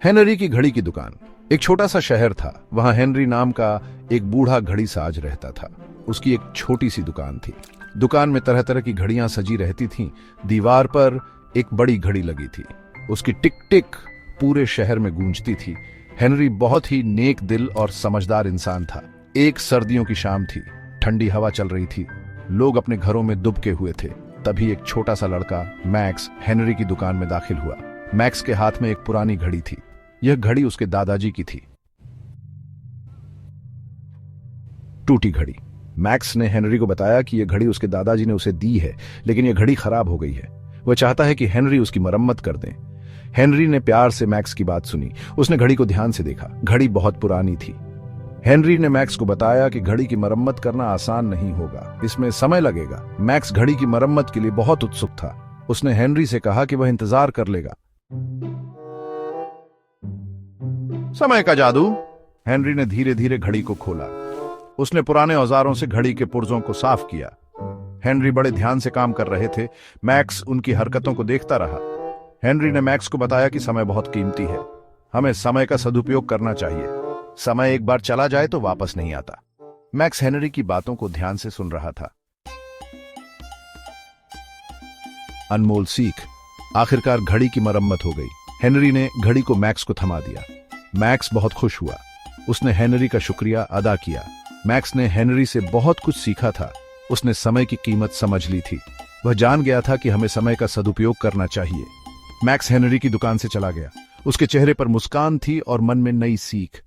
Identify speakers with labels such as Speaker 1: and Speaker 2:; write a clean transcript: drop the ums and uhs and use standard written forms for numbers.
Speaker 1: Henry की घड़ी की दुकान। एक छोटा सा शहर था। वहां हेनरी नाम का एक बूढ़ा घड़ी साज रहता था। उसकी एक छोटी सी दुकान थी। दुकान में तरह तरह की घड़ियां सजी रहती थीं। दीवार पर एक बड़ी घड़ी लगी थी। उसकी टिक टिक पूरे शहर में गूंजती थी। हेनरी बहुत ही नेक दिल और समझदार इंसान था। एक सर्दियों की शाम थी। ठंडी हवा चल रही थी। लोग अपने घरों में दुबके हुए थे। तभी एक छोटा सा लड़का मैक्स हेनरी की दुकान में दाखिल हुआ। मैक्स के हाथ में एक पुरानी घड़ी थी। यह घड़ी उसके दादाजी की थी। टूटी घड़ी। मैक्स ने हेनरी को बताया कि यह घड़ी उसके दादाजी ने उसे दी है, लेकिन यह घड़ी खराब हो गई है। वह चाहता है कि हेनरी उसकी मरम्मत कर दे। हेनरी ने प्यार से मैक्स की बात सुनी। उसने घड़ी को ध्यान से देखा। घड़ी बहुत पुरानी थी। हेनरी ने मैक्स को बताया कि घड़ी की मरम्मत करना आसान नहीं होगा, इसमें समय लगेगा। मैक्स घड़ी की मरम्मत के लिए बहुत उत्सुक था। उसने हेनरी से कहा कि वह इंतजार कर लेगा। समय का जादू। हेनरी ने धीरे धीरे घड़ी को खोला। उसने पुराने औजारों से घड़ी के पुर्जों को साफ किया। हेनरी बड़े ध्यान से काम कर रहे थे। मैक्स उनकी हरकतों को देखता रहा। हेनरी ने मैक्स को बताया कि समय बहुत कीमती है। हमें समय का सदुपयोग करना चाहिए। समय एक बार चला जाए तो वापस नहीं आता। मैक्स हेनरी की बातों को ध्यान से सुन रहा था। अनमोल सीख। आखिरकार घड़ी की मरम्मत हो गई। हेनरी ने घड़ी को मैक्स को थमा दिया। मैक्स बहुत खुश हुआ। उसने हेनरी का शुक्रिया अदा किया। मैक्स ने हेनरी से बहुत कुछ सीखा था। उसने समय की कीमत समझ ली थी। वह जान गया था कि हमें समय का सदुपयोग करना चाहिए। मैक्स हेनरी की दुकान से चला गया। उसके चेहरे पर मुस्कान थी और मन में नई सीख।